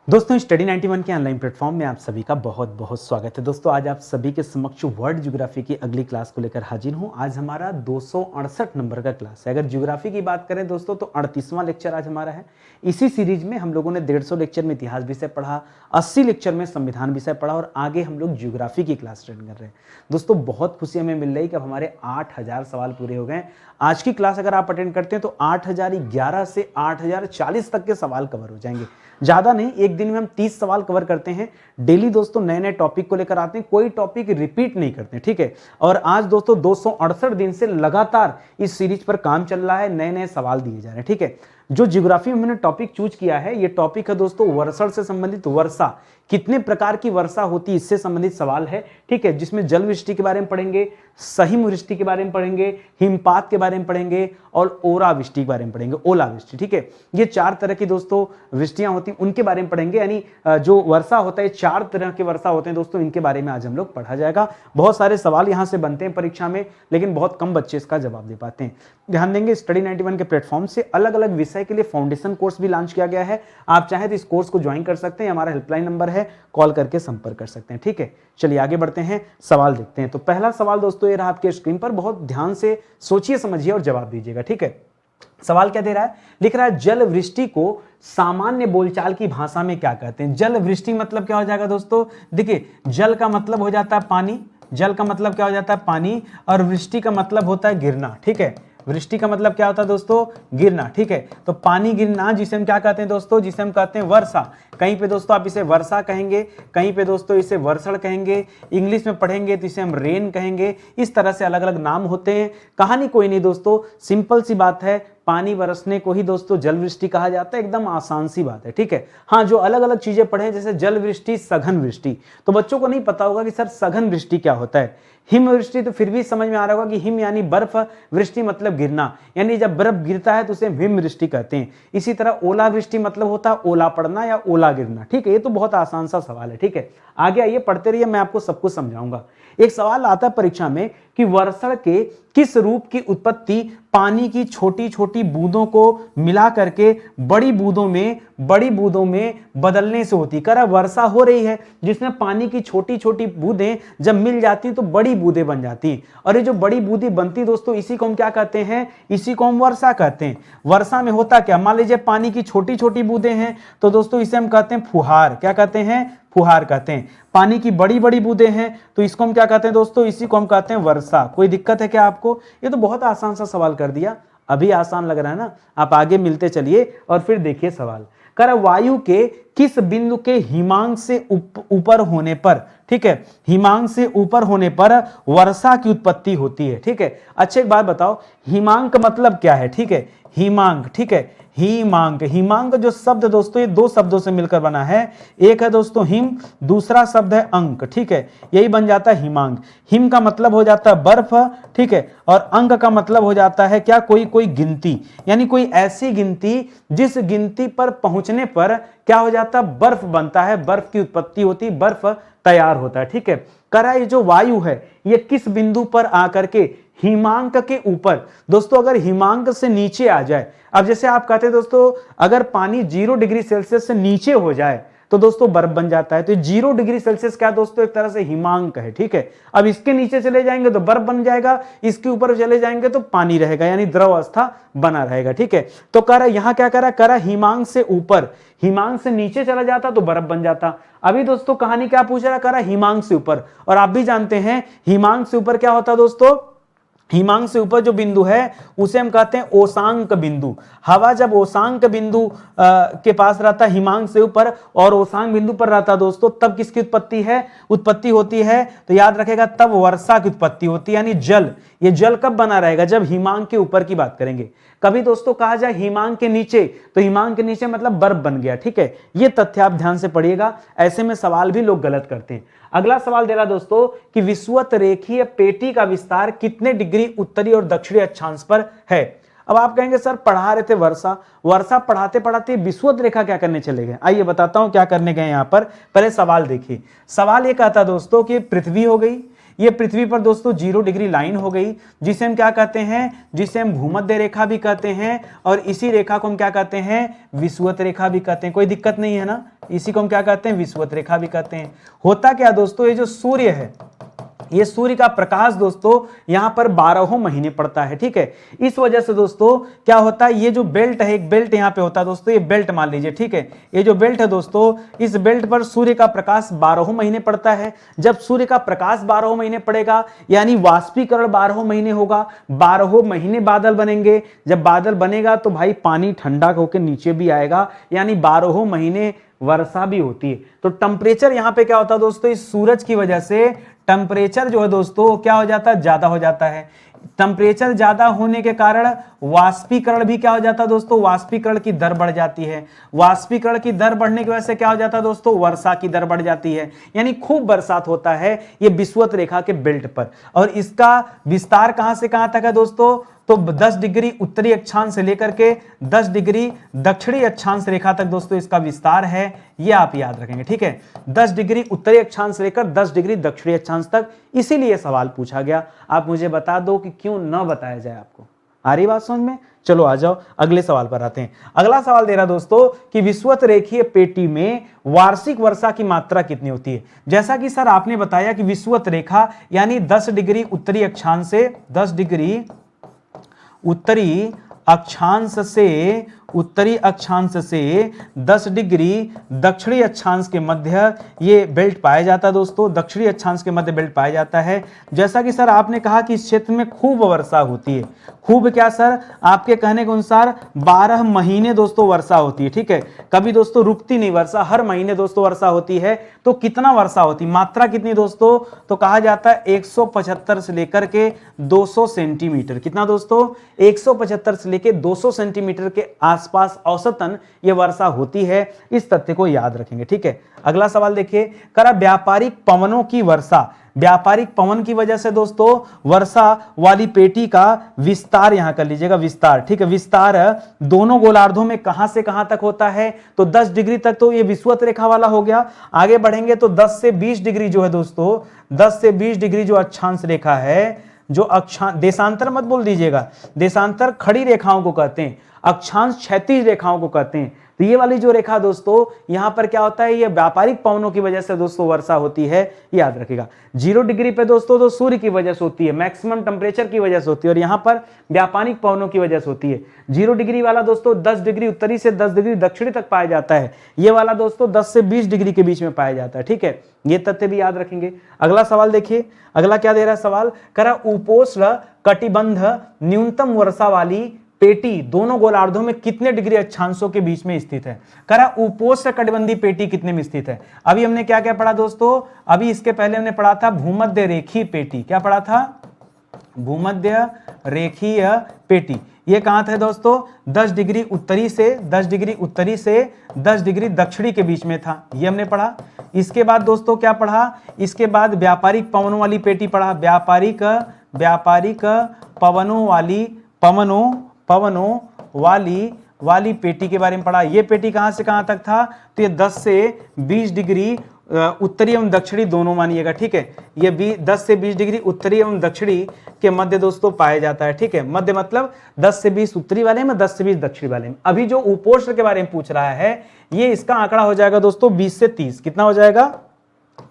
दोस्तों स्टडी 91 के online platform में आप सभी का बहुत बहुत स्वागत है। दोस्तों आज आप सभी के समक्ष वर्ल्ड ज्योग्राफी की अगली क्लास को लेकर हाजिर हूं। आज हमारा 268 नंबर का क्लास है। अगर ज्योग्राफी की बात करें दोस्तों तो 38वां लेक्चर आज हमारा है। इसी सीरीज में हम लोगों ने 150 लेक्चर में इतिहास विषय पढ़ा, 80 लेक्चर में संविधान विषय पढ़ा और आगे हम लोग ज्योग्राफी की क्लास अटेंड कर रहे हैं। दोस्तों बहुत खुशी हमें मिल रही कि अब हमारे 8000 सवाल पूरे हो गए। आज की क्लास अगर आप अटेंड करते हैं तो 8011 से 8040 तक के सवाल कवर हो जाएंगे। ज्यादा नहीं, एक दिन में हम 30 सवाल कवर करते हैं। डेली दोस्तों नए नए टॉपिक को लेकर आते हैं, कोई टॉपिक रिपीट नहीं करते, ठीक है। और आज दोस्तों 268 दिन से लगातार इस सीरीज पर काम चल रहा है, नए नए सवाल दिए जा रहे हैं, ठीक है। जो ज्योग्राफी में मैंने टॉपिक चूज किया है, ये टॉपिक है दोस्तों वर्षण से संबंधित। वर्षा, कितने प्रकार की वर्षा होती है, इससे संबंधित सवाल है, ठीक है। जिसमें जल वृष्टि के बारे में पढ़ेंगे, सही वृष्टि के बारे में पढ़ेंगे, हिमपात के बारे में पढ़ेंगे और ओलावृष्टि के बारे में पढ़ेंगे, ओलावृष्टि, ठीक है। ये 4 तरह की दोस्तों वृष्टियां होती हैं, उनके बारे में पढ़ेंगे। यानी जो वर्षा होता है, 4 तरह के वर्षा होते हैं दोस्तों, इनके बारे में आज हम लोग पढ़ा जाएगा। बहुत सारे सवाल यहां से बनते हैं परीक्षा में, लेकिन बहुत कम बच्चे इसका जवाब दे पाते हैं। ध्यान देंगे, स्टडी 91 के प्लेटफॉर्म से अलग अलग विषय के लिए फाउंडेशन कोर्स भी लॉन्च किया गया है। आप चाहें तो इस कोर्स को ज्वाइन कर सकते हैं, हमारा हेल्पलाइन नंबर है, कॉल करके संपर्क कर सकते हैं, ठीक है। चलिए आगे बढ़ते हैं, सवाल देखते हैं। तो पहला सवाल दोस्तों ये रहा आपके स्क्रीन पर, बहुत ध्यान से सोचिए समझिए और जवाब दीजिएगा, ठीक है। सवाल क्या दे रहा है, लिख रहा है जल वृष्टि को सामान्य बोलचाल की भाषा में क्या कहते हैं। जल वृष्टि मतलब क्या हो जाएगा दोस्तों, देखिए जल का मतलब हो जाता है पानी, जल का मतलब क्या हो जाता है पानी, और वृष्टि का मतलब होता है गिरना, ठीक है। वृष्टि का मतलब क्या होता है दोस्तों, गिरना, ठीक है। तो पानी गिरना जिसे हम क्या कहते हैं दोस्तों, जिसे हम कहते हैं वर्षा। कहीं पे दोस्तों आप इसे वर्षा कहेंगे, कहीं पे दोस्तों इसे वर्षण कहेंगे, इंग्लिश में पढ़ेंगे तो इसे हम रेन कहेंगे। इस तरह से अलग अलग नाम होते हैं। कहानी कोई नहीं दोस्तों, सिंपल सी बात है, पानी बरसने को ही दोस्तों जल वृष्टि कहा जाता है। एकदम आसान सी बात है, ठीक है। हाँ, जो अलग अलग चीजें पढ़े जैसे जल वृष्टि, सघन वृष्टि, तो बच्चों को नहीं पता होगा कि सर सघन वृष्टि क्या होता है। हिम वृष्टि तो फिर भी समझ में आ रहा होगा कि हिम यानी बर्फ, वृष्टि मतलब गिरना, यानी जब बर्फ गिरता है तो उसे हिम वृष्टि कहते हैं। इसी तरह ओलावृष्टि मतलब होता है ओला पड़ना या ओला गिरना, ठीक है। ये तो बहुत आसान सा सवाल है, ठीक है। आगे आइए पढ़ते रहिए, मैं आपको सब कुछ समझाऊंगा। एक सवाल आता है परीक्षा में कि वर्षण के किस रूप की उत्पत्ति पानी की छोटी छोटी बूंदों को मिला करके बड़ी बूंदों में बदलने से होती। कह रहा वर्षा हो रही है जिसमें पानी की छोटी छोटी बूंदें जब मिल जाती तो बड़ी बूंदें बन जाती, और ये जो बड़ी बूंदें बनती दोस्तों, इसी को हम क्या कहते हैं, इसी को हम वर्षा कहते हैं। वर्षा में होता क्या, मान लीजिए पानी की छोटी छोटी बूंदें हैं तो दोस्तों इसे हम कहते हैं फुहार। क्या कहते हैं, फुहार कहते हैं। पानी की बड़ी बड़ी बूंदें हैं तो इसको हम क्या कहते हैं दोस्तों, इसी को हम कहते हैं वर्षा। कोई दिक्कत है क्या आपको, ये तो बहुत आसान सा सवाल कर दिया। अभी आसान लग रहा है ना, आप आगे मिलते चलिए और फिर देखिए सवाल। कर वायु के किस बिंदु के हिमांक से ऊपर होने पर, ठीक है, हिमांक से ऊपर होने पर वर्षा की उत्पत्ति होती है, ठीक है। अच्छा एक बात बताओ, हिमांक मतलब क्या है, ठीक है, हिमांक, ठीक है। हिमांक, हिमांक जो शब्द दोस्तों ये 2 शब्दों से मिलकर बना है। एक है दोस्तों हिम, दूसरा शब्द है अंक, ठीक है। यही बन जाता है हिमांक। हिम का मतलब हो जाता है बर्फ, ठीक है, और अंक का मतलब हो जाता है क्या, कोई गिनती, यानी कोई ऐसी गिनती जिस गिनती पर पहुंचने पर क्या हो जाता है, बर्फ बनता है, बर्फ की उत्पत्ति होती, बर्फ तैयार होता है, ठीक है। करा ये जो वायु है ये किस बिंदु पर आकर के हिमांक के ऊपर, दोस्तों अगर हिमांक से नीचे आ जाए, अब जैसे आप कहते हैं दोस्तों अगर पानी 0 डिग्री सेल्सियस से नीचे हो जाए तो दोस्तों बर्फ बन जाता है। तो 0 डिग्री सेल्सियस क्या दोस्तों, एक तरह से हिमांक है, ठीक है। अब इसके नीचे चले जाएंगे तो बर्फ बन जाएगा, इसके ऊपर चले जाएंगे तो पानी रहेगा, यानी द्रव अवस्था बना रहेगा, ठीक है। तो कह रहा यहां क्या करा, करा हिमांक से ऊपर, हिमांक से नीचे चला जाता तो बर्फ बन जाता। अभी दोस्तों कहानी क्या पूछ रहा, करा हिमांक से ऊपर, और आप भी जानते हैं हिमांक से ऊपर क्या होता दोस्तों, हिमांक से ऊपर जो बिंदु है उसे हम कहते हैं ओशांक बिंदु। हवा जब ओशांक बिंदु के पास रहता है हिमांक से ऊपर और ओशांक बिंदु पर रहता दोस्तों, तब किसकी उत्पत्ति होती है, तो याद रखेगा तब वर्षा की उत्पत्ति होती है। यानी जल, ये जल कब बना रहेगा, जब हिमांक के ऊपर की बात करेंगे। कभी दोस्तों कहा जाए हिमांक के नीचे, तो हिमांक के नीचे मतलब बर्फ बन गया, ठीक है। ये तथ्य आप ध्यान से पढ़िएगा, ऐसे में सवाल भी लोग गलत करते हैं। अगला सवाल दे रहा दोस्तों कि विषुवत रेखीय पेटी का विस्तार कितने डिग्री उत्तरी और दक्षिणी अक्षांश पर है। अब आप कहेंगे सर पढ़ा रहे थे वर्षा पढ़ाते पढ़ाते विषुवत रेखा क्या करने चले गए। आइए बताता हूं क्या करने गए यहां पर। पहले सवाल देखिए, सवाल ये कहता दोस्तों कि पृथ्वी हो गई, ये पृथ्वी पर दोस्तों 0 डिग्री लाइन हो गई, जिसे हम क्या कहते हैं, जिसे हम भूमध्य रेखा भी कहते हैं, और इसी रेखा को हम क्या कहते हैं, विषुवत रेखा भी कहते हैं। कोई दिक्कत नहीं है ना, इसी को हम क्या कहते हैं, विषुवत रेखा भी कहते हैं। होता क्या दोस्तों, ये जो सूर्य है, ये सूर्य का प्रकाश दोस्तों यहां पर 12 महीने पड़ता है, ठीक है। इस वजह से दोस्तों क्या होता है, ये जो बेल्ट है, एक बेल्ट यहां पे होता है दोस्तों, ये बेल्ट मान लीजिए, ठीक है। ये जो बेल्ट है दोस्तों, इस बेल्ट पर सूर्य का प्रकाश 12 महीने पड़ता है। जब सूर्य का प्रकाश 12 महीने पड़ेगा यानी वाष्पीकरण 12 महीने होगा, 12 महीने बादल बनेंगे। जब बादल बनेगा तो भाई पानी ठंडा होकर नीचे भी आएगा, यानी 12 महीने वर्षा भी होती है। तो टेम्परेचर यहां पे क्या होता है दोस्तों, इस सूरज की वजह से टेम्परेचर जो है दोस्तों क्या हो जाता है, ज्यादा हो जाता है। टेम्परेचर ज्यादा होने के कारण वाष्पीकरण भी क्या हो जाता है दोस्तों, वाष्पीकरण की दर बढ़ जाती है। वाष्पीकरण की दर बढ़ने की वजह से क्या हो जाता है दोस्तों, वर्षा की दर बढ़ जाती है, यानी खूब बरसात होता है ये विषुवत रेखा के बेल्ट पर। और इसका विस्तार कहां से कहां तक है दोस्तों, तो 10 डिग्री उत्तरी अक्षांश से लेकर के 10 डिग्री दक्षिणी अक्षांश रेखा तक दोस्तों इसका विस्तार है, ये आप याद रखेंगे, ठीक है। 10 डिग्री उत्तरी अक्षांश से लेकर 10 डिग्री दक्षिणी अक्षांश तक, इसीलिए सवाल पूछा गया। आप मुझे बता दो कि क्यों न बताया जाए आपको। आ रही बात समझ में? चलो आ जाओ अगले सवाल पर आते हैं। अगला सवाल दे रहा दोस्तों कि विषुवत रेखीय पेटी में वार्षिक वर्षा की मात्रा कितनी होती है। जैसा कि सर आपने बताया कि विषुवत रेखा यानी 10 डिग्री उत्तरी अक्षांश से 10 डिग्री उत्तरी अक्षांश से 10 डिग्री दक्षिणी अक्षांश के मध्य ये बेल्ट पाया जाता है दोस्तों, दक्षिणी अक्षांश के मध्य बेल्ट पाया जाता है। जैसा कि सर आपने कहा कि इस क्षेत्र में खूब वर्षा होती है। खूब क्या सर, आपके कहने के अनुसार 12 महीने दोस्तों वर्षा होती है, ठीक है। कभी दोस्तों रुकती नहीं वर्षा, हर महीने दोस्तों वर्षा होती है। तो कितना वर्षा होती, मात्रा कितनी दोस्तों, तो कहा जाता है 175 से लेकर के 200 सेंटीमीटर। कितना दोस्तों, 175 से लेकर 200 सेंटीमीटर के आसपास औसतन ये वर्षा होती है। इस तथ्य को याद रखेंगे, ठीक है। अगला सवाल देखिए, करा व्यापारिक पवनों की वर्षा, व्यापारिक पवन की वजह से दोस्तों वर्षा वाली पेटी का विस्तार यहां कर लीजिएगा, विस्तार, ठीक है। विस्तार दोनों गोलार्धों में कहां से कहां तक होता है, तो 10 डिग्री तक तो ये विषुवत रेखा वाला हो गया। आगे बढ़ेंगे तो 10 से 20 डिग्री जो है दोस्तों, 10 से 20 डिग्री जो अक्षांश रेखा है, जो अक्षांश, देशांतर मत बोल दीजिएगा, देशांतर खड़ी रेखाओं को कहते हैं, अक्षांश क्षैतिज रेखाओं को कहते हैं। तो ये वाली जो रेखा दोस्तों यहां पर क्या होता है, ये व्यापारिक पवनों की वजह से दोस्तों वर्षा होती है, याद रखिएगा। 0 डिग्री पे दोस्तों तो सूर्य की वजह से होती है, मैक्सिमम टेम्परेचर की वजह से होती है, और यहां पर व्यापारिक पवनों की वजह से होती है। 0 डिग्री वाला दोस्तों 10 डिग्री उत्तरी से 10 डिग्री दक्षिणी तक पाया जाता है। ये वाला दोस्तों 10 से 20 डिग्री के बीच में पाया जाता है, ठीक है। ये तथ्य भी याद रखेंगे। अगला सवाल देखिए, अगला क्या दे रहा है सवाल, करा उपोष्ण कटिबंध न्यूनतम वर्षा वाली पेटी दोनों गोलार्धों में कितने डिग्री अक्षांशों के बीच में स्थित है। करा उपोष्ण कटिबंधी पेटी कितने में स्थित है। अभी हमने क्या क्या पढ़ा दोस्तों, अभी इसके पहले हमने पढ़ा था भूमध्य रेखीय पेटी। क्या पढ़ा था, भूमध्य रेखीय पेटी। ये कहां था दोस्तों, 10 डिग्री उत्तरी से 10 डिग्री उत्तरी से 10 डिग्री दक्षिणी के बीच में था, ये हमने पढ़ा। इसके बाद दोस्तों क्या पढ़ा, इसके बाद व्यापारिक पवनों वाली पेटी पढ़ा, व्यापारिक पवनों वाली पेटी के बारे में पढ़ा। ये पेटी कहां से कहां तक था, तो ये 10 से 20 डिग्री उत्तरी एवं दक्षिणी दोनों मानिएगा, ठीक है। ये 10 से 20 डिग्री उत्तरी एवं दक्षिणी के मध्य दोस्तों पाया जाता है, ठीक है। मध्य मतलब 10 से 20 उत्तरी वाले में, 10 से 20 दक्षिणी वाले में। अभी जो उपोष्ण के बारे में पूछ रहा है, ये इसका आंकड़ा हो जाएगा दोस्तों 20 से 30। कितना हो जाएगा,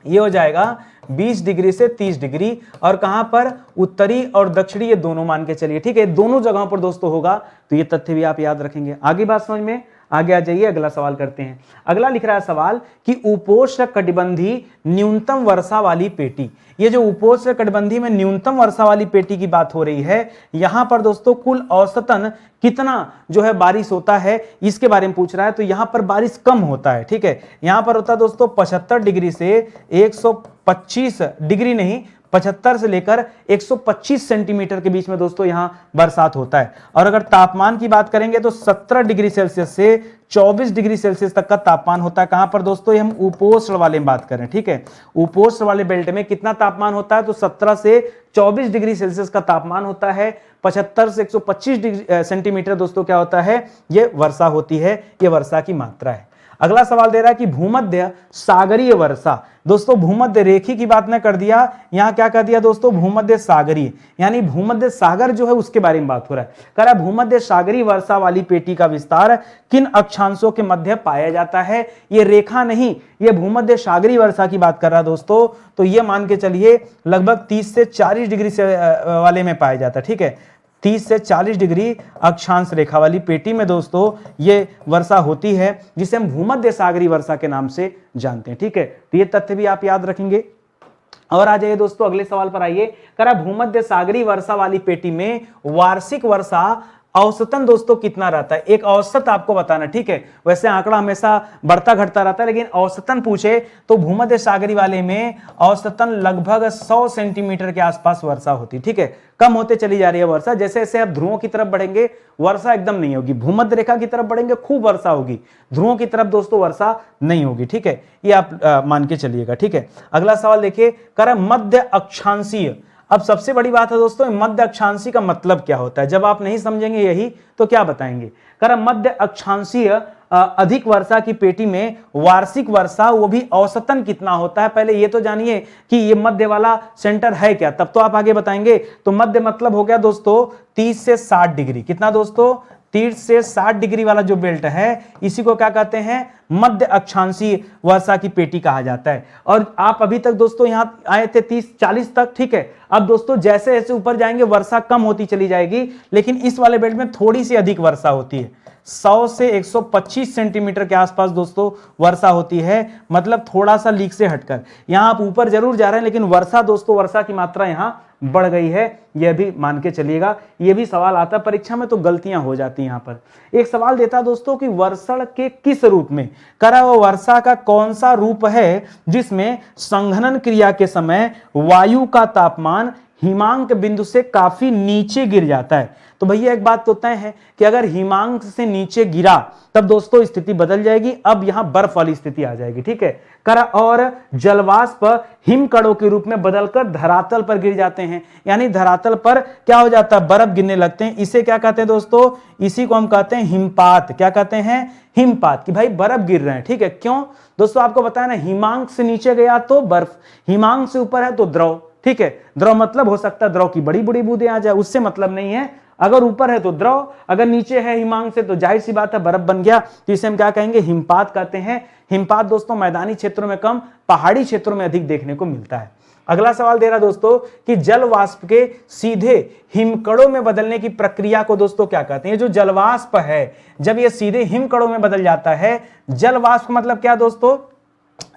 ये हो जाएगा 20 डिग्री से 30 डिग्री। और कहां पर, उत्तरी और दक्षिणी, ये दोनों मान के चलिए, ठीक है। दोनों जगहों पर दोस्तों होगा, तो ये तथ्य भी आप याद रखेंगे। आगे बात समझ में, आगे आ जाइए, अगला सवाल करते हैं। अगला लिख रहा है सवाल कि उपोष्ण कटिबंधी न्यूनतम वर्षा वाली पेटी। ये जो उपोष्ण कटिबंधी में न्यूनतम वर्षा वाली पेटी की बात हो रही है, यहां पर दोस्तों कुल औसतन कितना जो है बारिश होता है, इसके बारे में पूछ रहा है। तो यहां पर बारिश कम होता है, ठीक है। यहां पर होता है दोस्तों 75 डिग्री से 125 डिग्री नहीं, 75 से लेकर 125 सेंटीमीटर के बीच में दोस्तों यहां बरसात होता है। और अगर तापमान की बात करेंगे तो 17 डिग्री सेल्सियस से 24 डिग्री सेल्सियस तक का तापमान होता है। कहां पर दोस्तों, हम उपोष्ण वाले में बात करें, ठीक है। उपोष्ण वाले बेल्ट में कितना तापमान होता है, तो 17 से 24 डिग्री सेल्सियस का तापमान होता है। 75 से 125 डिग्री सेंटीमीटर दोस्तों क्या होता है, ये वर्षा होती है, ये वर्षा की मात्रा है। अगला सवाल दे रहा है कि भूमध्य सागरीय वर्षा। दोस्तों भूमध्य रेखी की बात ने कर दिया, यहां क्या कर दिया दोस्तों, भूमध्य सागरीय, यानी भूमध्य सागर जो है उसके बारे में बात हो रहा है। कह रहा है भूमध्य सागरीय वर्षा वाली पेटी का विस्तार किन अक्षांशों के मध्य पाया जाता है। ये रेखा नहीं, ये भूमध्य सागरीय वर्षा की बात कर रहा है दोस्तों। तो ये मान के चलिए लगभग 30 से 40 डिग्री से वाले में पाया जाता है। ठीक है, 30 से 40 डिग्री अक्षांश रेखा वाली पेटी में दोस्तों ये वर्षा होती है, जिसे हम भूमध्य सागरीय वर्षा के नाम से जानते हैं। ठीक है, तो ये तथ्य भी आप याद रखेंगे। और आ जाइए दोस्तों अगले सवाल पर आइए। करा भूमध्य सागरीय वर्षा वाली पेटी में वार्षिक वर्षा औसतन दोस्तों कितना रहता है, एक औसत आपको बताना। ठीक है, वैसे आंकड़ा हमेशा बढ़ता घटता रहता है, लेकिन औसतन पूछे तो भूमध्य सागरीय वाले में औसतन लगभग 100 सेंटीमीटर के आसपास वर्षा होती है। ठीक है, कम होते चली जा रही है वर्षा, जैसे जैसे आप ध्रुवों की तरफ बढ़ेंगे वर्षा एकदम नहीं होगी, भूमध्य रेखा की तरफ बढ़ेंगे खूब वर्षा होगी, ध्रुवों की तरफ दोस्तों वर्षा नहीं होगी। ठीक है, ये आप मान के चलिएगा। ठीक है, अगला सवाल देखिए, कर मध्य अक्षांशीय। अब सबसे बड़ी बात है दोस्तों, मध्य अक्षांशीय का मतलब क्या होता है, जब आप नहीं समझेंगे यही तो क्या बताएंगे। कर मध्य अक्षांशीय अधिक वर्षा की पेटी में वार्षिक वर्षा वो भी औसतन कितना होता है, पहले ये तो जानिए कि ये मध्य वाला सेंटर है क्या, तब तो आप आगे बताएंगे। तो मध्य मतलब हो गया दोस्तों 30 से 60 डिग्री, कितना दोस्तों 30 से 60 डिग्री वाला जो बेल्ट है इसी को क्या कहते हैं, मध्य अक्षांशीय वर्षा की पेटी कहा जाता है। और आप अभी तक दोस्तों यहां आए थे 30-40 तक। ठीक है, अब दोस्तों जैसे जैसे ऊपर जाएंगे वर्षा कम होती चली जाएगी, लेकिन इस वाले बेल्ट में थोड़ी सी अधिक वर्षा होती है, 100 से 125 सेंटीमीटर के आसपास दोस्तों वर्षा होती है, मतलब थोड़ा सा लीक से हटकर। यहां आप ऊपर जरूर जा रहे हैं, लेकिन वर्षा दोस्तों, वर्षा की मात्रा यहां बढ़ गई है, यह भी मान के चलिएगा। यह भी सवाल आता है परीक्षा में, तो गलतियां हो जाती हैं। यहां पर एक सवाल देता है दोस्तों कि वर्षण के किस रूप में, करा वो वर्षा का कौन सा रूप है जिसमें संघनन क्रिया के समय वायु का तापमान हिमांक बिंदु से काफी नीचे गिर जाता है। तो भैया एक बात तो तय है कि अगर हिमांक से नीचे गिरा तब दोस्तों स्थिति बदल जाएगी, अब यहां बर्फ वाली स्थिति आ जाएगी। ठीक है, करा और जलवाष्प हिमकणों के रूप में बदलकर धरातल पर गिर जाते हैं, यानी धरातल पर क्या हो जाता है, बर्फ गिरने लगते हैं। इसे क्या कहते हैं दोस्तों, इसी को हम कहते हैं हिमपात। क्या कहते हैं, हिमपात, कि भाई बर्फ गिर रहे हैं। ठीक है, क्यों दोस्तों, आपको बताया ना, हिमांक से नीचे गया तो बर्फ, हिमांक से ऊपर है तो द्रव। ठीक है, द्रव मतलब हो सकता है द्रव की बड़ी बड़ी बूंदें आ जाए, उससे मतलब नहीं है। अगर ऊपर है तो द्रव, अगर नीचे है हिमांक से तो जाहिर सी बात है बर्फ बन गया, तो इसे हम क्या कहेंगे, हिमपात कहते हैं। हिमपात दोस्तों मैदानी क्षेत्रों में कम, पहाड़ी क्षेत्रों में अधिक देखने को मिलता है। अगला सवाल दे रहा दोस्तों कि जल वाष्प के सीधे हिमकणों में बदलने की प्रक्रिया को दोस्तों क्या कहते हैं। जो जल वाष्प है जब ये सीधे हिमकणों में बदल जाता है, जल वाष्प मतलब क्या दोस्तों,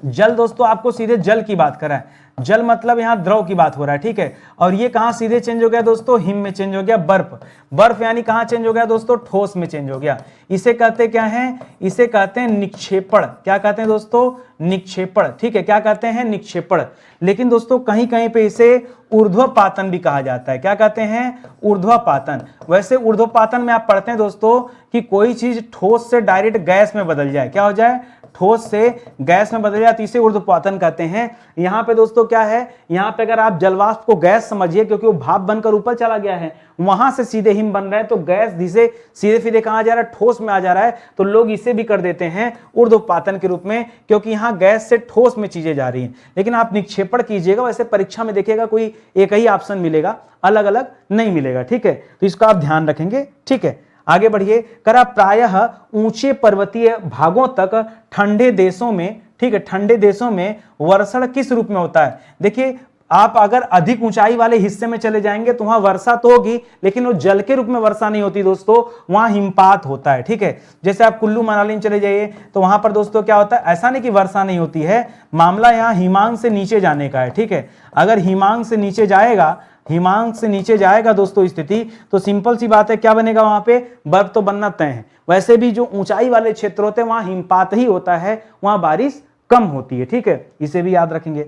जल दोस्तों आपको सीधे जल की बात कर रहा है, जल मतलब यहां द्रव की बात हो रहा है। ठीक है, और ये कहां सीधे चेंज हो गया दोस्तों, हिम में चेंज हो गया, बर्फ। बर्फ यानी कहां चेंज हो गया दोस्तों, ठोस में चेंज हो गया। इसे कहते क्या है, इसे कहते हैं निक्षेपण। क्या कहते हैं दोस्तों, निक्षेपण। ठीक है, क्या कहते हैं, निक्षेपण। लेकिन दोस्तों कहीं कहीं पे इसे ऊर्ध्वपातन भी कहा जाता है। क्या कहते हैं, ऊर्ध्वपातन। वैसे ऊर्ध्वपातन में आप पढ़ते हैं दोस्तों कि कोई चीज ठोस से डायरेक्ट गैस में बदल जाए, क्या हो जाए, ठोस से गैस में बदल जाए, तो इसे ऊर्ध्वपातन कहते हैं। यहां पे दोस्तों क्या है, यहां पे अगर आप जलवाष्प को गैस समझिए, क्योंकि वो भाप बनकर ऊपर चला गया है, वहां से सीधे हिम बन रहे हैं, तो गैस जिसे सीधे सीधे कहां जा रहा है, ठोस में आ जा रहा है, तो लोग इसे भी कर देते हैं ऊर्ध्वपातन के रूप में, क्योंकि यहां गैस से ठोस में चीजें जा रही हैं। लेकिन आप निक्षेपण कीजिएगा, वैसे परीक्षा में देखिएगा कोई एक ही ऑप्शन मिलेगा, अलग अलग नहीं मिलेगा। ठीक है, तो इसका आप ध्यान रखेंगे। ठीक है, आगे बढ़िए। करा प्रायः ऊंचे पर्वतीय भागों तक ठंडे देशों में, ठीक है, ठंडे देशों में वर्षण किस रूप में होता है। देखिए आप अगर अधिक ऊंचाई वाले हिस्से में चले जाएंगे तो वहां वर्षा तो होगी, लेकिन वो जल के रूप में वर्षा नहीं होती दोस्तों, वहां हिमपात होता है। ठीक है, जैसे आप कुल्लू मनाली में चले जाइए तो वहां पर दोस्तों क्या होता है, ऐसा नहीं कि वर्षा नहीं होती है, मामला यहां हिमांक से नीचे जाने का है। ठीक है, अगर हिमांक से नीचे जाएगा, हिमांक से नीचे जाएगा दोस्तों स्थिति, तो सिंपल सी बात है क्या बनेगा, वहां पे बर्फ तो बनना तय है। वैसे भी जो ऊंचाई वाले क्षेत्र होते हैं वहां हिमपात ही होता है, वहां बारिश कम होती है। ठीक है, इसे भी याद रखेंगे।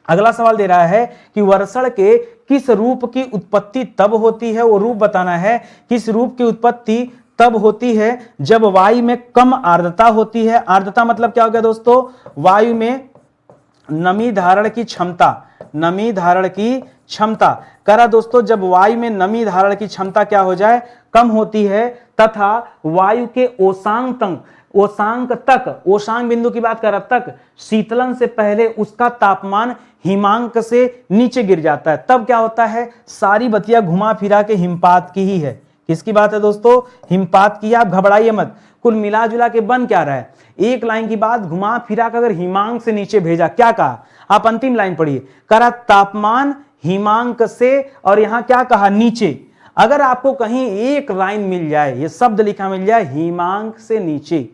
अगला सवाल दे रहा है कि वर्षण के किस रूप की उत्पत्ति तब होती है, वो रूप बताना है। किस रूप की उत्पत्ति तब होती है जब वायु में कम आर्द्रता होती है। आर्द्रता मतलब क्या हो गया दोस्तों, वायु में नमी धारण की क्षमता, नमी धारण की क्षमता। करा दोस्तों जब वायु में नमी धारण की क्षमता क्या हो जाए, कम होती है, तथा वायु के ओसांग तंग, ओशांक तक, ओशांक बिंदु की बात कर तक शीतलन से पहले उसका तापमान हिमांक से नीचे गिर जाता है, तब क्या होता है, सारी बतिया घुमा फिरा के हिमपात की ही है। किसकी बात है दोस्तों, हिमपात की। आप घबराइए मत, कुल मिला जुला के बन क्या रहा है, एक लाइन की बात घुमा फिरा कर अगर हिमांक से नीचे भेजा, क्या कहा, आप अंतिम लाइन पढ़िए, करा तापमान हिमांक से, और यहां क्या कहा, नीचे। अगर आपको कहीं एक लाइन मिल जाए, ये शब्द लिखा मिल जाए हिमांक से नीचे,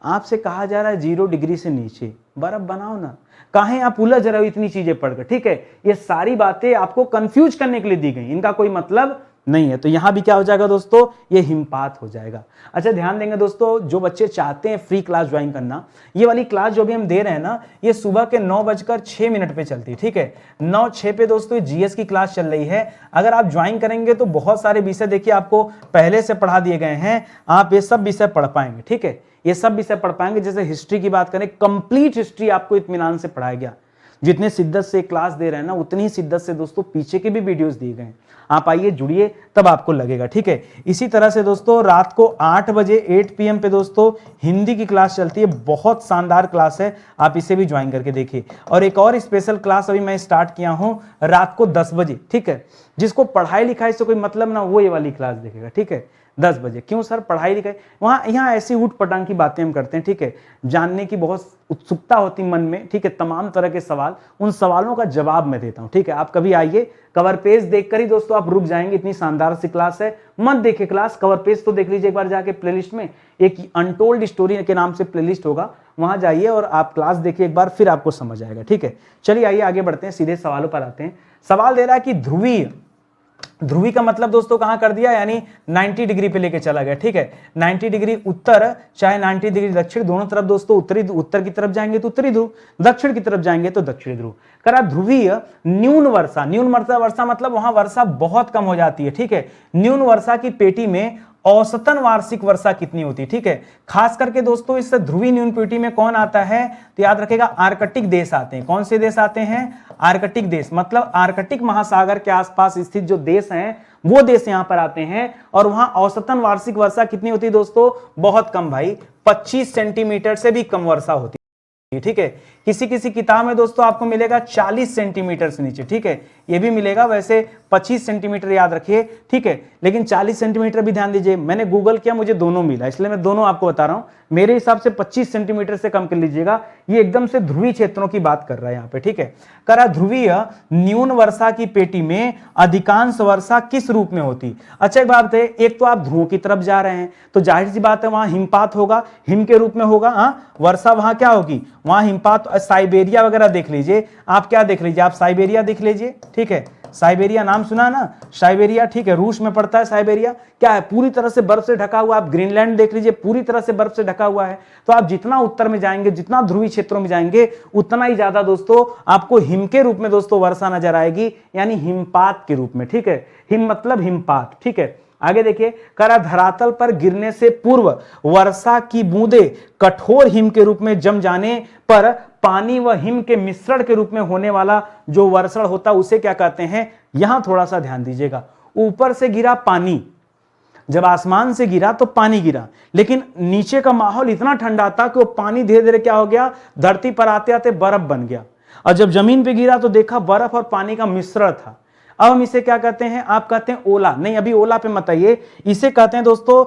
आपसे कहा जा रहा है 0 डिग्री से नीचे, बर्फ बनाओ ना, काहे आप उलझ रहे हो इतनी चीजें पढ़कर, ठीक है। ये सारी बातें आपको कंफ्यूज करने के लिए दी गई, इनका कोई मतलब नहीं है। तो यहां भी क्या हो जाएगा दोस्तों, ये हिमपात हो जाएगा। अच्छा ध्यान देंगे दोस्तों, जो बच्चे चाहते हैं फ्री क्लास ज्वाइन करना, ये वाली क्लास जो भी हम दे रहे हैं ना, ये सुबह के 9:06 पे चलती है, ठीक है। 9:06 पे दोस्तों जीएस की क्लास चल रही है। अगर आप ज्वाइन करेंगे तो बहुत सारे विषय देखिए आपको पहले से पढ़ा दिए गए हैं, आप ये सब विषय पढ़ पाएंगे, ठीक है। ये सब विषय पढ़ पाएंगे। जैसे हिस्ट्री की बात करें, कंप्लीट हिस्ट्री आपको इत्मीनान से पढ़ाया गया। जितने शिद्दत से क्लास दे रहे हैं ना, उतनी ही शिद्दत से दोस्तों पीछे के भी वीडियोस दिए गए हैं। आप आइए जुड़िए, तब आपको लगेगा, ठीक है। इसी तरह से दोस्तों रात को 8 बजे 8 PM पे दोस्तों हिंदी की क्लास चलती है, बहुत शानदार क्लास है, आप इसे भी ज्वाइन करके देखिए। और एक और स्पेशल क्लास अभी मैं स्टार्ट किया हूं रात को 10 बजे, ठीक है। जिसको पढ़ाई लिखाई से कोई मतलब ना, वो ये वाली क्लास देखेगा, ठीक है, 10 बजे। क्यों सर, पढ़ाई लिखाई, वहाँ यहाँ ऐसी ऊट पटांग की बातें हम करते हैं, ठीक है। जानने की बहुत उत्सुकता होती मन में, ठीक है, तमाम तरह के सवाल, उन सवालों का जवाब मैं देता हूँ, ठीक है। आप कभी आइए, कवर पेज देखकर ही दोस्तों आप रुक जाएंगे, इतनी शानदार सी क्लास है। मत देखे क्लास, कवर पेज तो देख लीजिए एक बार जाके, प्लेलिस्ट में एक अनटोल्ड स्टोरी के नाम से प्लेलिस्ट होगा, वहां जाइए और आप क्लास देखिए एक बार, फिर आपको समझ आएगा, ठीक है। चलिए आइए आगे बढ़ते हैं, सीधे सवालों पर आते हैं। सवाल दे रहा है कि ध्रुवीय, ध्रुवी का मतलब दोस्तों कहां कर दिया, यानी 90 डिग्री पे लेके चला गया, ठीक है। 90 डिग्री उत्तर चाहे 90 डिग्री दक्षिण, दोनों तरफ दोस्तों उत्तर की तरफ जाएंगे तो उत्तरी ध्रुव, दक्षिण की तरफ जाएंगे तो दक्षिणी ध्रुव। करा ध्रुवीय न्यून वर्षा, न्यून वर्षा मतलब वहां वर्षा बहुत कम हो जाती है, ठीक है। न्यून वर्षा की पेटी में औसतन वार्षिक वर्षा कितनी होती है, ठीक है। खास करके दोस्तों इस ध्रुवीय न्यून पेटी में कौन आता है, तो याद रखेगा आर्कटिक देश आते हैं। कौन से देश आते हैं, आर्कटिक देश, मतलब आर्कटिक महासागर के आसपास स्थित जो देश हैं वो देश यहां पर आते हैं। और वहां औसतन वार्षिक वर्षा कितनी होती है दोस्तों, बहुत कम भाई, 25 सेंटीमीटर से भी कम वर्षा होती है, ठीक है। किसी किसी किताब में दोस्तों आपको मिलेगा 40 सेंटीमीटर से नीचे, ठीक है, ये भी मिलेगा। वैसे 25 सेंटीमीटर याद रखिए, ठीक है, लेकिन 40 सेंटीमीटर भी ध्यान दीजिए। मैंने गूगल किया, मुझे दोनों मिला, इसलिए मैं दोनों आपको बता रहा हूं। मेरे हिसाब से 25 सेंटीमीटर से कम कर लीजिएगा, ये एकदम से ध्रुवीय क्षेत्रों की बात कर रहा है यहाँ पे, ठीक है। करा ध्रुवीय न्यून वर्षा की पेटी में अधिकांश वर्षा किस रूप में होती। अच्छा एक बात है, एक तो आप ध्रुवों की तरफ जा रहे हैं तो जाहिर सी बात है वहां हिमपात होगा, हिम के रूप में होगा, वर्षा वहां क्या होगी, वहां हिमपात। साइबेरिया वगैरह देख लीजिए, आप क्या देख लीजिए, आप साइबेरिया देख लीजिए, ठीक है। साइबेरिया नाम सुना ना, साइबेरिया, ठीक है, रूस में पड़ता है साइबेरिया, क्या है, पूरी तरह से बर्फ से ढका हुआ। आप ग्रीनलैंड देख लीजिए, पूरी तरह से बर्फ से ढका हुआ है। तो आप जितना उत्तर में जाएंगे, जितना ध्रुवीय क्षेत्रों में जाएंगे, उतना ही ज्यादा दोस्तों आपको हिम के रूप में दोस्तों वर्षा नजर आएगी, यानी हिमपात के रूप में, ठीक है। हिम मतलब हिमपात, ठीक है। आगे देखिए, करा धरातल पर गिरने से पूर्व वर्षा की बूंदें कठोर हिम के रूप में जम जाने पर पानी व हिम के मिश्रण के रूप में होने वाला जो वर्षण होता है उसे क्या कहते हैं। यहां थोड़ा सा ध्यान दीजिएगा, ऊपर से गिरा पानी, जब आसमान से गिरा तो पानी गिरा, लेकिन नीचे का माहौल इतना ठंडा था कि वो पानी धीरे धीरे क्या हो गया, धरती पर आते आते बर्फ बन गया। और जब जमीन पे गिरा तो देखा बर्फ और पानी का मिश्रण था। अब हम इसे क्या कहते हैं, आप कहते हैं ओला, नहीं अभी ओला पे मत आइए, इसे कहते हैं दोस्तों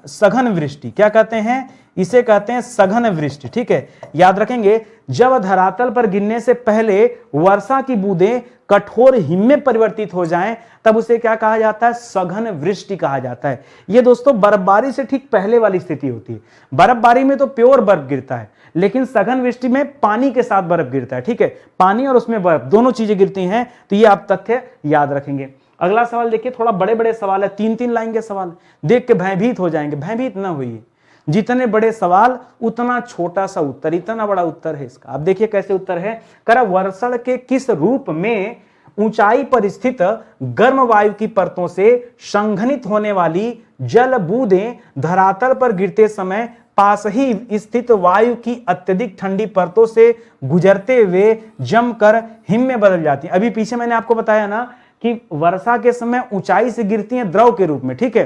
सघन वृष्टि। क्या कहते हैं, इसे कहते हैं सघन वृष्टि, ठीक है। याद रखेंगे, जब धरातल पर गिरने से पहले वर्षा की बूंदें कठोर हिम में परिवर्तित हो जाएं, तब उसे क्या कहा जाता है, सघन वृष्टि कहा जाता है। यह दोस्तों बर्फबारी से ठीक पहले वाली स्थिति होती है। बर्फबारी में तो प्योर बर्फ गिरता है, लेकिन सघन वृष्टि में पानी के साथ बर्फ गिरता है, ठीक है, पानी और उसमें बर्फ दोनों चीजें गिरती हैं। तो ये आप तथ्य याद रखेंगे। अगला सवाल देखिए, थोड़ा बड़े बड़े सवाल है, 3-3 लाइन के सवाल, देख के भयभीत हो जाएंगे। भयभीत ना होइए, जितने बड़े सवाल उतना छोटा सा उत्तर, इतना बड़ा उत्तर है इसका। आप देखिए कैसे उत्तर है, करा वर्षण के किस रूप में ऊंचाई पर स्थित गर्म वायु की परतों से संघनित होने वाली जल बूंदें धरातल पर गिरते समय पास ही स्थित वायु की अत्यधिक ठंडी परतों से गुजरते हुए जमकर हिम में बदल जाती है। अभी पीछे मैंने आपको बताया ना कि वर्षा के समय ऊंचाई से गिरती हैं द्रव के रूप में, ठीक है,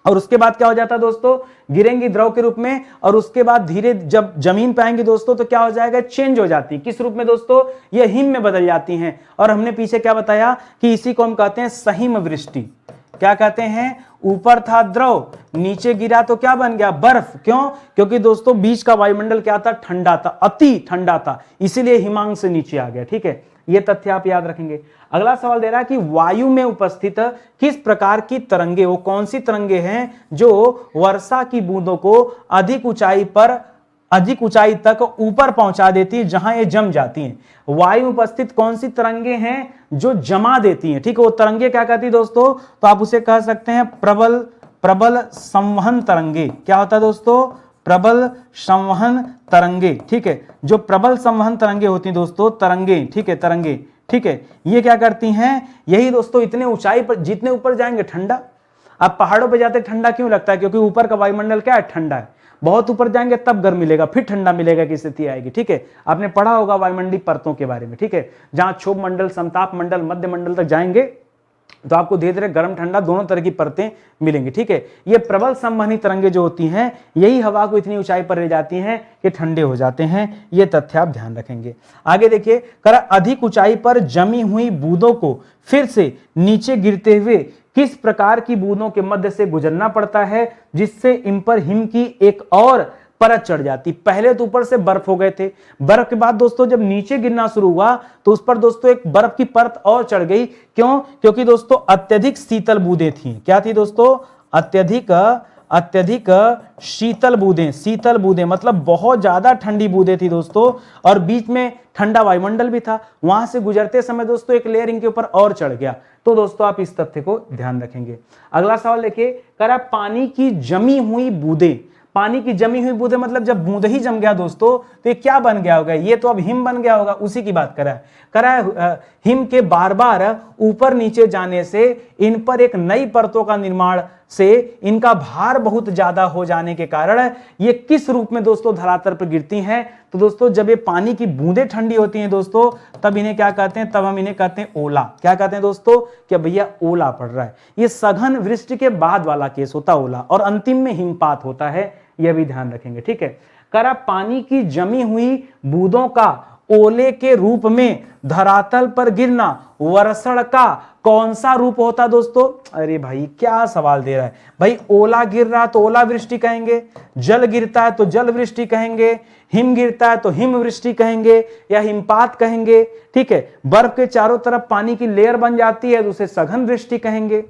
और उसके बाद क्या हो जाता है दोस्तों, गिरेंगी द्रव के रूप में, और उसके बाद धीरे जब जमीन पे आएंगे दोस्तों तो क्या हो जाएगा, चेंज हो जाती है। किस रूप में दोस्तों, ये हिम में बदल जाती हैं। और हमने पीछे क्या बताया कि इसी को हम कहते हैं सहिम वृष्टि। क्या कहते हैं, ऊपर था द्रव, नीचे गिरा तो क्या बन गया, बर्फ। क्यों, क्योंकि दोस्तों बीच का वायुमंडल क्या था, ठंडा था, अति ठंडा था, इसीलिए हिमांक से नीचे आ गया। ठीक है, ये तथ्य आप याद रखेंगे। अगला सवाल दे रहा है कि वायु में उपस्थित किस प्रकार की तरंगे, वो कौन सी तरंगे हैं जो वर्षा की बूंदों को अधिक ऊंचाई तक ऊपर पहुंचा देती है, जहां ये जम जाती हैं। वायु में उपस्थित कौन सी तरंगे हैं जो जमा देती हैं। ठीक है, वो तरंगे क्या कहती है दोस्तों, तो आप उसे कह सकते हैं प्रबल संवहन तरंगे। क्या होता है दोस्तों, प्रबल संवहन तरंगे। ठीक है, जो प्रबल संवहन तरंगे होती हैं दोस्तों, तरंगे, ठीक है, तरंगे, ठीक है, ये क्या करती हैं, यही दोस्तों इतने ऊंचाई पर, जितने ऊपर जाएंगे ठंडा। अब पहाड़ों पे जाते ठंडा क्यों लगता है, क्योंकि ऊपर का वायुमंडल क्या है, ठंडा है। बहुत ऊपर जाएंगे तब गर्म मिलेगा, फिर ठंडा मिलेगा की स्थिति आएगी। ठीक है, आपने पढ़ा होगा वायुमंडलीय परतों के बारे में। ठीक है, जहां क्षोभ मंडल, समताप मंडल, मध्य मंडल तक जाएंगे तो आपको धीरे धीरे गर्म ठंडा दोनों तरह की परतें मिलेंगी। ठीक है, ये प्रबल संवहनी तरंगे जो होती हैं, यही हवा को इतनी ऊंचाई पर ले जाती हैं कि ठंडे हो जाते हैं। ये तथ्य आप ध्यान रखेंगे। आगे देखिए, करा अधिक ऊंचाई पर जमी हुई बूंदों को फिर से नीचे गिरते हुए किस प्रकार की बूंदों के मध्य से गुजरना पड़ता है, जिससे इन पर हिम की एक और परत चढ़ जाती। पहले तो ऊपर से बर्फ हो गए थे, बर्फ के बाद दोस्तों जब नीचे गिरना शुरू हुआ तो उस पर दोस्तों एक बर्फ की परत और चढ़ गई। क्यों, क्योंकि दोस्तों अत्यधिक शीतल बूंदें थी। क्या थी दोस्तों, अत्यधिक शीतल बूंदें मतलब बहुत ज्यादा ठंडी बूंदें थी दोस्तों, और बीच में ठंडा वायुमंडल भी था। वहां से गुजरते समय दोस्तों एक लेयर इनके ऊपर और चढ़ गया। तो दोस्तों आप इस तथ्य को ध्यान रखेंगे। अगला सवाल देखिए, करा पानी की जमी हुई बूंदें, पानी की जमी हुई बूंदें मतलब जब बूंद ही जम गया दोस्तों तो ये क्या बन गया होगा, ये तो अब हिम बन गया होगा, उसी की बात करा है। हिम के बार बार ऊपर नीचे जाने से इन पर एक नई परतों का निर्माण से इनका भार बहुत ज्यादा हो जाने के कारण ये किस रूप में दोस्तों धरातल पर गिरती हैं। तो दोस्तों जब ये पानी की बूंदें ठंडी होती हैं दोस्तों, तब इन्हें क्या कहते हैं, तब हम इन्हें कहते हैं ओला। क्या कहते हैं दोस्तों, कि भैया ओला पड़ रहा है। ये सघन वृष्टि के बाद वाला केस होता है ओला, और अंतिम में हिमपात होता है, यह भी ध्यान रखेंगे। ठीक है, करा पानी की जमी हुई बूंदों का ओले के रूप में धरातल पर गिरना वर्षण का कौन सा रूप होता दोस्तों। अरे भाई क्या सवाल दे रहा है भाई, ओला गिर रहा तो ओला वृष्टि कहेंगे, जल गिरता है तो जल वृष्टि कहेंगे, हिम गिरता है तो हिम वृष्टि कहेंगे, या हिमपात कहेंगे। ठीक है, बर्फ के चारों तरफ पानी की लेयर बन जाती है तो उसे सघन वृष्टि कहेंगे।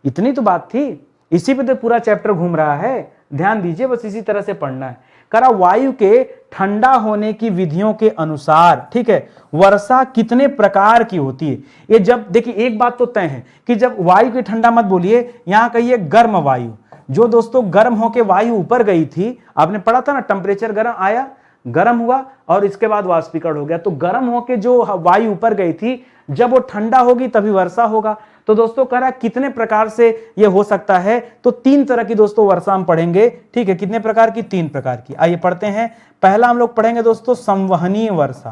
इतनी तो बात थी, इसी पे तो पूरा चैप्टर घूम रहा है। ध्यान दीजिए, बस इसी तरह से पढ़ना है। करा वायु के ठंडा होने की विधियों के अनुसार, ठीक है, वर्षा कितने प्रकार की होती है। ये जब देखिए एक बात तो तय है कि जब वायु की ठंडा मत बोलिए, यहां कहिए गर्म वायु। जो दोस्तों गर्म होके वायु ऊपर गई थी, आपने पढ़ा था ना, टेम्परेचर गर्म आया, गर्म हुआ और इसके बाद वाष्पीकरण हो गया। तो गर्म होके जो वायु ऊपर गई थी, जब वो ठंडा होगी तभी वर्षा होगा। तो दोस्तों करा कितने प्रकार से ये हो सकता है, तो 3 तरह की दोस्तों वर्षा हम पढ़ेंगे। ठीक है, कितने प्रकार की, 3 प्रकार की। आइए पढ़ते हैं। पहला हम लोग पढ़ेंगे दोस्तों संवहनीय वर्षा।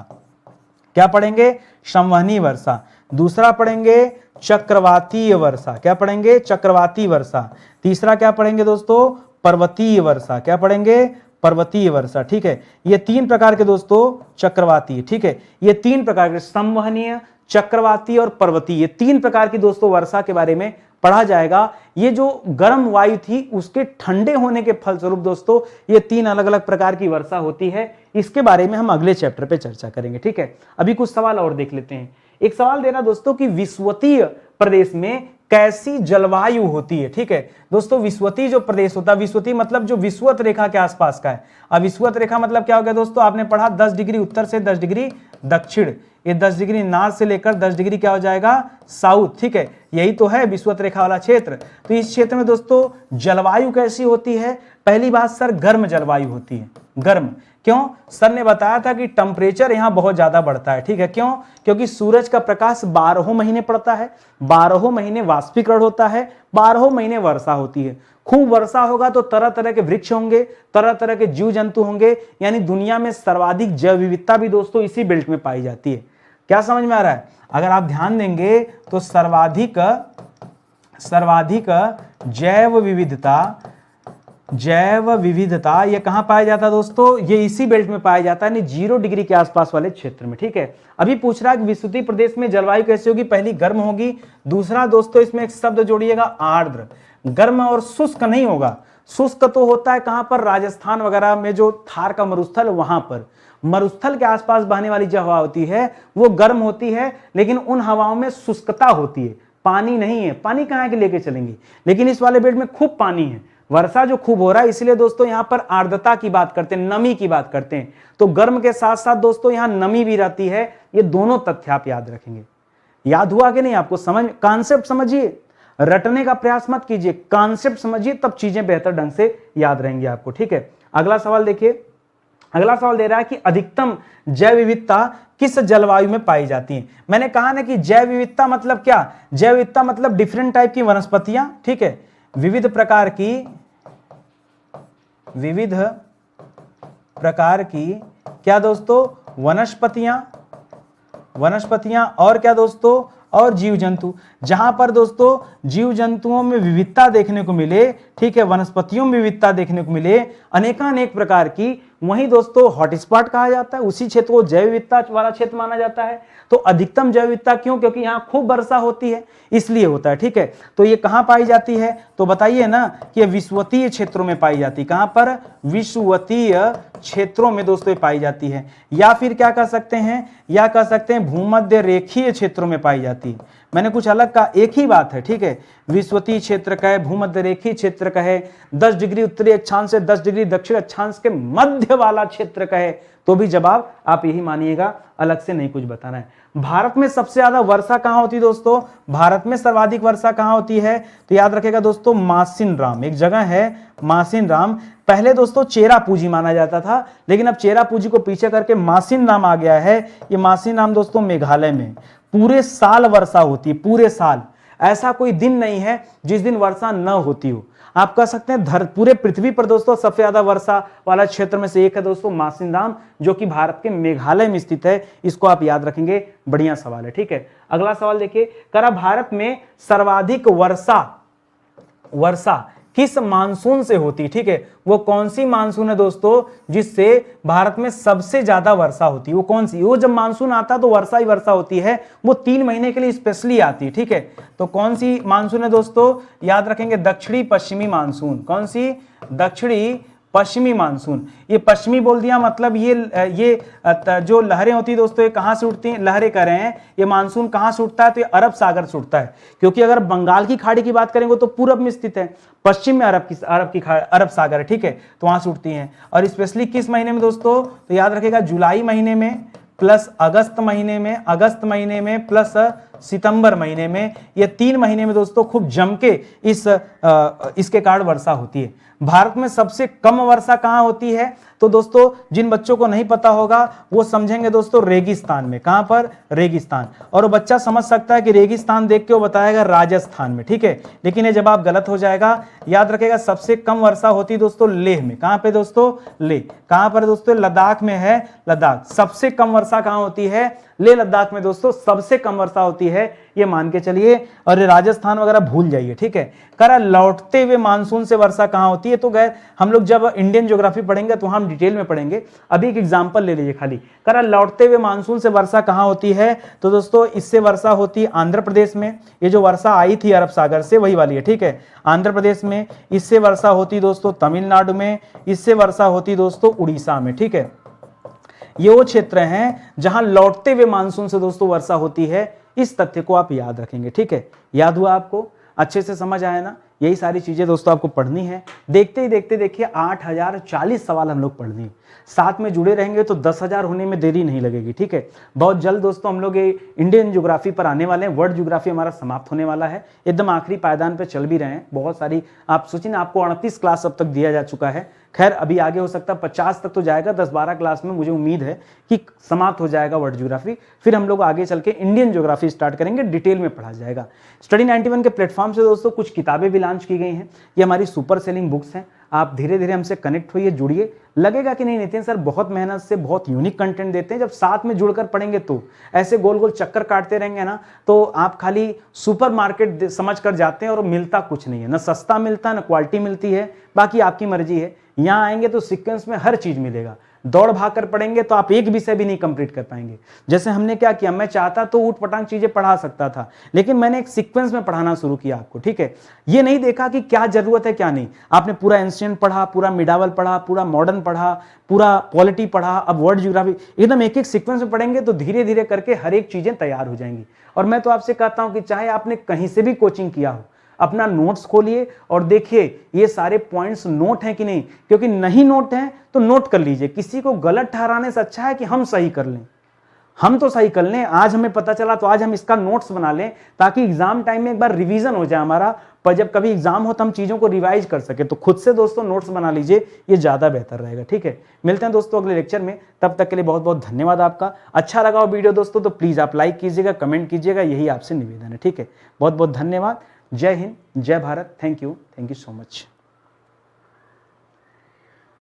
क्या पढ़ेंगे, संवहनीय वर्षा। दूसरा पढ़ेंगे चक्रवातीय वर्षा। क्या पढ़ेंगे, चक्रवाती वर्षा। तीसरा क्या पढ़ेंगे दोस्तों, पर्वतीय वर्षा। क्या पढ़ेंगे, पर्वतीय वर्षा। ठीक है, ये 3 प्रकार के दोस्तों चक्रवातीय। ठीक है, ये 3 प्रकार के संवहनीय, चक्रवाती और पर्वतीय, ये 3 प्रकार की दोस्तों वर्षा के बारे में पढ़ा जाएगा। ये जो गर्म वायु थी उसके ठंडे होने के फलस्वरूप दोस्तों ये 3 अलग अलग प्रकार की वर्षा होती है। इसके बारे में हम अगले चैप्टर पे चर्चा करेंगे। ठीक है, अभी कुछ सवाल और देख लेते हैं। एक सवाल देना दोस्तों कि विषुवतीय प्रदेश में कैसी जलवायु होती है। ठीक है दोस्तों, विषुवतीय जो प्रदेश होता है, विषुवतीय मतलब जो विषुवत रेखा के आसपास का है। अब विषुवत रेखा मतलब क्या हो गया दोस्तों, आपने पढ़ा 10 डिग्री उत्तर से 10 डिग्री दक्षिण, ये 10 डिग्री नॉर्थ से लेकर 10 डिग्री क्या हो जाएगा, साउथ। ठीक है, यही तो है विषुवत रेखा वाला क्षेत्र। तो इस क्षेत्र में दोस्तों जलवायु कैसी होती है। पहली बात सर, गर्म जलवायु होती है। गर्म क्यों, सर ने बताया था कि टेम्परेचर यहाँ बहुत ज्यादा बढ़ता है। ठीक है, क्यों, क्योंकि सूरज का प्रकाश 12 महीने पड़ता है, 12 महीने वाष्पीकरण होता है, 12 महीने वर्षा होती है। खूब वर्षा होगा तो तरह तरह के वृक्ष होंगे, तरह तरह के जीव जंतु होंगे, यानी दुनिया में सर्वाधिक जैव विविधता भी दोस्तों इसी बेल्ट में पाई जाती है। क्या समझ में आ रहा है। अगर आप ध्यान देंगे तो सर्वाधिक सर्वाधिक जैव विविधता ये कहां पाया जाता है दोस्तों? ये इसी बेल्ट में पाया जाता है, यानी 0 डिग्री के आसपास वाले क्षेत्र में। ठीक है, अभी पूछ रहा है कि विषुवतीय प्रदेश में जलवायु कैसी होगी? पहली गर्म होगी, दूसरा दोस्तों इसमें एक शब्द जोड़िएगा आर्द्र। गर्म और शुष्क नहीं होगा, शुष्क तो होता है कहां पर? राजस्थान वगैरह में जो थार का मरुस्थल वहां पर, मरुस्थल के आसपास बहने वाली जो हवा होती है वो गर्म होती है, लेकिन उन हवाओं में शुष्कता होती है, पानी नहीं है। पानी कहां के लेके चलेंगे? लेकिन इस वाले बेल्ट में खूब पानी है, वर्षा जो खूब हो रहा है, इसलिए दोस्तों यहां पर आर्द्रता की बात करते हैं, नमी की बात करते हैं। तो गर्म के साथ साथ दोस्तों यहां नमी भी रहती है। ये दोनों तथ्य आप याद रखेंगे। याद हुआ कि नहीं आपको? समझ, कॉन्सेप्ट समझिए, रटने का प्रयास मत कीजिए, कॉन्सेप्ट समझिए, तब चीजें बेहतर ढंग से याद रहेंगी आपको। ठीक है, अगला सवाल देखिए। अगला सवाल दे रहा है कि अधिकतम जैव विविधता किस जलवायु में पाई जाती है? मैंने कहा ना कि जैव विविधता मतलब क्या? जैव विविधता मतलब डिफरेंट टाइप की वनस्पतियां। ठीक है, विविध प्रकार की क्या दोस्तों? वनस्पतियां और क्या दोस्तों? और जीव जंतु। जहां पर दोस्तों जीव जंतुओं में विविधता देखने को मिले, ठीक है, वनस्पतियों में विविधता देखने को मिले, अनेकानेक प्रकार की, वहीं दोस्तों हॉटस्पॉट कहा जाता है, उसी क्षेत्र को जैव विविधता वाला क्षेत्र माना जाता है। तो अधिकतम जैव विविधता क्यों? क्योंकि यहां खूब वर्षा होती है, इसलिए होता है। ठीक है, तो ये कहां पाई जाती है? तो बताइए ना कि ये विषुवतीय क्षेत्रों में पाई जाती है। कहां पर? विषुवतीय क्षेत्रों में दोस्तों ये पाई जाती है। या फिर क्या कह सकते हैं? या कह सकते हैं भूमध्य रेखीय क्षेत्रों में पाई जाती है। मैंने कुछ अलग कहा, एक ही बात है। ठीक है, विषुवतीय क्षेत्र का है, भूमध्य रेखीय क्षेत्र का है, 10 डिग्री उत्तरी अक्षांश से 10 डिग्री दक्षिण अक्षांश के मध्य वाला क्षेत्र का है, तो भी जवाब आप यही मानिएगा, अलग से नहीं कुछ बताना है। भारत में सबसे ज्यादा वर्षा कहां होती है दोस्तों? भारत में सर्वाधिक वर्षा कहां होती है? तो याद रखेगा दोस्तों, मासिनराम एक जगह है, मासिनराम। पहले दोस्तों चेरापूंजी माना जाता था, लेकिन अब चेरापूंजी को पीछे करके मासिनराम आ गया है। ये मासिनराम दोस्तों मेघालय में पूरे साल वर्षा होती है, पूरे साल। ऐसा कोई दिन नहीं है जिस दिन वर्षा न होती हो। आप कह सकते हैं पूरे पृथ्वी पर दोस्तों सबसे ज्यादा वर्षा वाला क्षेत्र में से एक है दोस्तों मासिनराम, जो कि भारत के मेघालय में स्थित है। इसको आप याद रखेंगे, बढ़िया सवाल है। ठीक है, अगला सवाल देखिए, करा भारत में सर्वाधिक वर्षा किस मानसून से होती? ठीक है, वो कौन सी मानसून है दोस्तों जिससे भारत में सबसे ज्यादा वर्षा होती है? वो कौन सी? वो जब मानसून आता तो वर्षा ही वर्षा होती है, वो 3 महीने के लिए स्पेशली आती है। ठीक है, तो कौन सी मानसून है दोस्तों? याद रखेंगे, दक्षिणी पश्चिमी मानसून। कौन सी? दक्षिणी पश्चिमी मानसून। ये पश्चिमी बोल दिया मतलब ये जो लहरें होती है दोस्तों, ये कहां से उठती हैं? लहरें कह रहे हैं, ये मानसून कहां से उठता है? तो ये अरब सागर से उठता है, क्योंकि अगर बंगाल की खाड़ी की बात करेंगे तो पूरब में स्थित है, पश्चिम में अरब सागर है। ठीक है, तो वहां से उठती हैं। और स्पेशली किस महीने में दोस्तों? तो याद रखेगा, जुलाई महीने में प्लस अगस्त महीने में प्लस सितंबर महीने में, ये 3 महीने में दोस्तों खूब जम के इसके कारण वर्षा होती है। भारत में सबसे कम वर्षा कहां होती है? तो दोस्तों जिन बच्चों को नहीं पता होगा वो समझेंगे दोस्तों रेगिस्तान में। कहां पर? रेगिस्तान। और वो बच्चा समझ सकता है कि रेगिस्तान देख के वो बताएगा राजस्थान में। ठीक है, लेकिन ये जवाब गलत हो जाएगा। याद रखेगा, सबसे कम वर्षा होती है दोस्तों लेह में। कहां पे दोस्तों? लेह। कहां पर दोस्तों? लद्दाख में है, लद्दाख। सबसे कम वर्षा कहां होती है? लेह लद्दाख में दोस्तों सबसे कम वर्षा होती है, ये मान के चलिए। और ये राजस्थान वगैरह भूल जाइए। ठीक है, करा लौटते हुए मानसून से वर्षा कहां होती है? तो गैर हम लोग जब इंडियन ज्योग्राफी पढ़ेंगे तो हम डिटेल में पढ़ेंगे, अभी एक एग्जांपल ले लीजिए खाली। करा लौटते हुए मानसून से वर्षा कहां होती है? तो दोस्तों इससे वर्षा होती है आंध्र प्रदेश में। ये जो वर्षा आई थी अरब सागर से वही वाली है। ठीक है, आंध्र प्रदेश में। इससे वर्षा होती दोस्तों तमिलनाडु में। इससे वर्षा होती दोस्तों उड़ीसा में। ठीक है, ये वो क्षेत्र हैं जहां लौटते हुए मानसून से दोस्तों वर्षा होती है। इस तथ्य को आप याद रखेंगे। ठीक है, याद हुआ आपको? अच्छे से समझ आया ना? यही सारी चीजें दोस्तों आपको पढ़नी है। देखते ही देखते देखिए 8040 सवाल हम लोग पढ़ने, साथ में जुड़े रहेंगे तो 10,000 होने में देरी नहीं लगेगी। ठीक है, बहुत जल्द दोस्तों हम लोग ये इंडियन ज्योग्राफी पर आने वाले हैं। वर्ल्ड ज्योग्राफी हमारा समाप्त होने वाला है, एकदम आखिरी पायदान पे चल भी रहे हैं। बहुत सारी आप सोचिए ना, आपको 38 क्लास अब तक दिया जा चुका है। खैर अभी आगे हो सकता है 50 तक तो जाएगा, 10-12 क्लास में मुझे उम्मीद है कि समाप्त हो जाएगा वर्ल्ड ज्योग्राफी। फिर हम लोग आगे चल के इंडियन ज्योग्राफी स्टार्ट करेंगे, डिटेल में पढ़ा जाएगा। स्टडी 91 के प्लेटफॉर्म से दोस्तों कुछ किताबें भी लॉन्च की गई हैं। ये हमारी सुपर सेलिंग बुक्स हैं, आप धीरे धीरे हमसे कनेक्ट होइए, जुड़िए। लगेगा कि नहीं नितिन सर बहुत मेहनत से बहुत यूनिक कंटेंट देते हैं, जब साथ में जुड़कर पढ़ेंगे तो ऐसे गोल गोल चक्कर काटते रहेंगे ना तो आप खाली सुपरमार्केट समझ कर जाते हैं और मिलता कुछ नहीं है, ना सस्ता मिलता है ना क्वालिटी मिलती है। बाकी आपकी मर्जी है। यहाँ आएंगे तो सीक्वेंस में हर चीज मिलेगा। दौड़ भाग कर पढ़ेंगे तो आप एक विषय भी नहीं कंप्लीट कर पाएंगे। जैसे हमने क्या किया, मैं चाहता तो ऊट पटांग चीजें पढ़ा सकता था, लेकिन मैंने एक सीक्वेंस में पढ़ाना शुरू किया आपको, ठीक है। ये नहीं देखा कि क्या जरूरत है क्या नहीं। आपने पूरा एंशिएंट पढ़ा, पूरा मिडावल पढ़ा, पूरा मॉडर्न पढ़ा, पूरा पॉलिटी पढ़ा, अब वर्ल्ड ज्योग्राफी, एकदम एक एक सीक्वेंस में पढ़ेंगे तो धीरे धीरे करके हर एक चीजें तैयार हो जाएंगी। और मैं तो आपसे कहता हूं कि चाहे आपने कहीं से भी कोचिंग किया हो, अपना नोट्स खोलिए और देखिए ये सारे पॉइंट्स नोट हैं कि नहीं, क्योंकि नहीं नोट हैं तो नोट कर लीजिए। किसी को गलत ठहराने से अच्छा है कि हम सही कर लें। हम तो सही कर लें, आज हमें पता चला तो आज हम इसका नोट्स बना लें ताकि एग्जाम टाइम में एक बार रिवीजन हो जाए हमारा, पर जब कभी एग्जाम हो तो हम चीजों को रिवाइज कर सके। तो खुद से दोस्तों नोट्स बना लीजिए, ये ज्यादा बेहतर रहेगा, ठीक है। मिलते हैं दोस्तों अगले लेक्चर में, तब तक के लिए बहुत बहुत धन्यवाद आपका। अच्छा लगा हो वीडियो दोस्तों तो प्लीज आप लाइक कीजिएगा, कमेंट कीजिएगा, यही आपसे निवेदन है, ठीक है। बहुत बहुत धन्यवाद। जय हिंद, जय Bharat. Thank you so much.